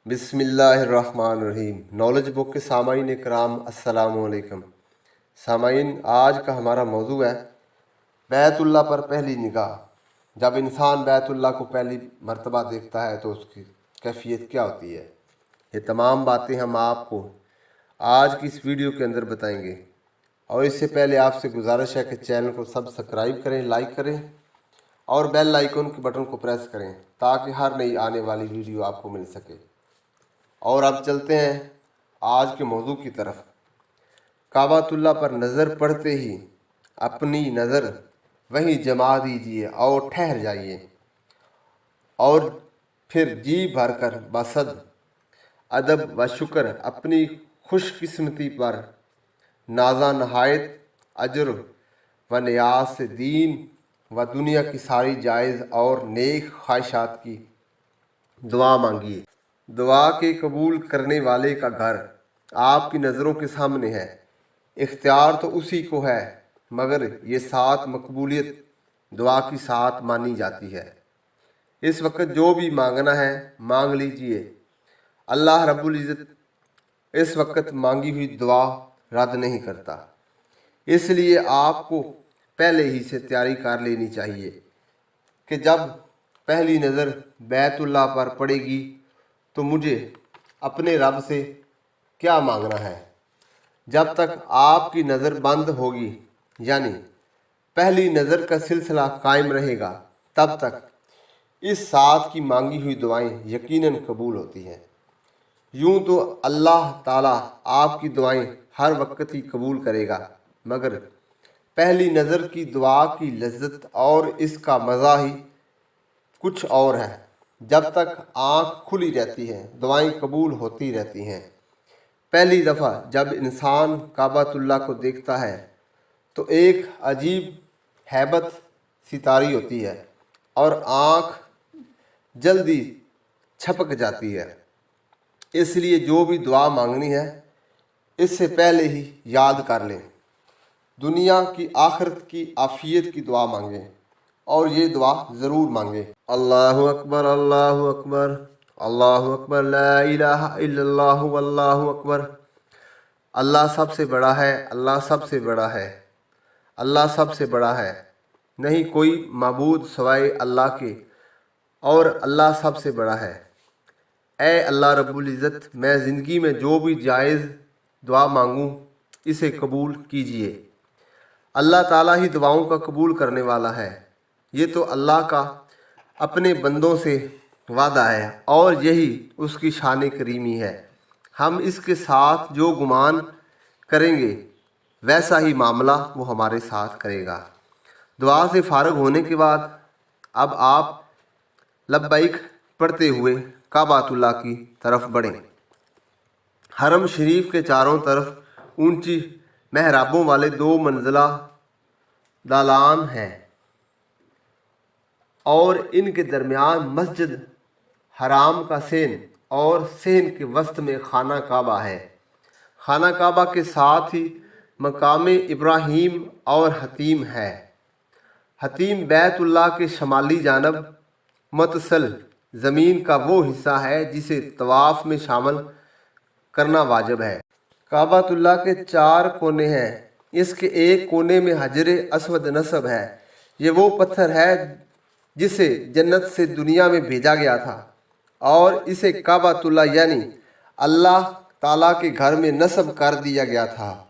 बिस्मिल्लाहिर्रहमानिर्रहीम। Knowledge book के सामाईन इकराम अस्सलाम वालेकुम। सामाईन, आज का हमारा मौजू है बैतुल्ला पर पहली निगाह। जब इंसान बैतुल्ला को पहली मर्तबा देखता है तो उसकी कैफियत क्या होती है, ये तमाम बातें हम आपको आज की इस वीडियो के अंदर बताएंगे। और इससे पहले आपसे गुजारिश है कि चैनल को सब्सक्राइब करें, लाइक करें और बेल आइकन के बटन को प्रेस करें ताकि हर नई आने वाली वीडियो आपको मिल सके। और अब चलते हैं आज के मौजू की तरफ। काबातुल्ला पर नज़र पड़ते ही अपनी नज़र वहीं जमा दीजिए और ठहर जाइए, और फिर जी भरकर बसद अदब व शुक्र अपनी खुशकिस्मती पर नाजा नहायत अजर व नियाज से दीन व दुनिया की सारी जायज़ और नेक ख्वाहिशात की दुआ मांगिए। दुआ के कबूल करने वाले का घर आपकी नज़रों के सामने है। इख्तियार तो उसी को है, मगर ये साथ मकबूलियत दुआ की साथ मानी जाती है। इस वक्त जो भी मांगना है मांग लीजिए। अल्लाह रब्बुल इज़्ज़त इस वक्त मांगी हुई दुआ रद्द नहीं करता, इसलिए आपको पहले ही से तैयारी कर लेनी चाहिए कि जब पहली नज़र बैतुल्ला पर पड़ेगी तो मुझे अपने रब से क्या मांगना है। जब तक आपकी नज़र बंद होगी, यानी पहली नज़र का सिलसिला कायम रहेगा, तब तक इस साथ की मांगी हुई दुआएं यकीनन कबूल होती हैं। यूं तो अल्लाह ताला आपकी दुआएं हर वक्त ही कबूल करेगा, मगर पहली नज़र की दुआ की लज्जत और इसका मज़ा ही कुछ और है। जब तक आँख खुली रहती है दुआएं कबूल होती रहती हैं। पहली दफ़ा जब इंसान काबातुल्ला को देखता है तो एक अजीब हैबत सितारी होती है और आँख जल्दी छपक जाती है। इसलिए जो भी दुआ मांगनी है इससे पहले ही याद कर लें। दुनिया की आखिरत की आफियत की दुआ मांगें, और ये दुआ ज़रूर मांगें। अल्लाहु अकबर, अल्लाहु अकबर, अल्लाहु अकबर, ला इलाहा इल्लल्लाहु वल्लाहु अकबर। अल्लाह सबसे बड़ा है, अल्लाह सबसे बड़ा है, अल्लाह सबसे बड़ा है। नहीं कोई माबूद सवाए अल्लाह के, और अल्लाह सबसे बड़ा है। ए अल्लाह रब्बुल इज़्ज़त, मैं ज़िंदगी में जो भी जायज़ दुआ मांगूँ इसे कबूल कीजिए। अल्लाह ताला ही दुआओं का कबूल करने वाला है। ये तो अल्लाह का अपने बंदों से वादा है और यही उसकी शान करीमी है। हम इसके साथ जो गुमान करेंगे वैसा ही मामला वो हमारे साथ करेगा। दुआ से फारग होने के बाद अब आप लब्बैक पढ़ते हुए काबातुल्ला की तरफ बढ़ें। हरम शरीफ के चारों तरफ ऊंची महराबों वाले 2 मंजिला दालान हैं और इनके दरमियान मस्जिद हराम का सेन, और सेन के वस्त में खाना काबा है। खाना काबा के साथ ही मकाम इब्राहीम और हतीम है। हतीम बैतुल्ला के शमाली जानब मतसल ज़मीन का वो हिस्सा है जिसे तवाफ़ में शामिल करना वाजिब है। काबातुल्ला के 4 कोने हैं। इसके एक कोने में हजरे अस्वद नस्ब है। ये वो पत्थर है जिसे जन्नत से दुनिया में भेजा गया था, और इसे काबातुल्ला यानी अल्लाह ताला के घर में नस्ब कर दिया गया था।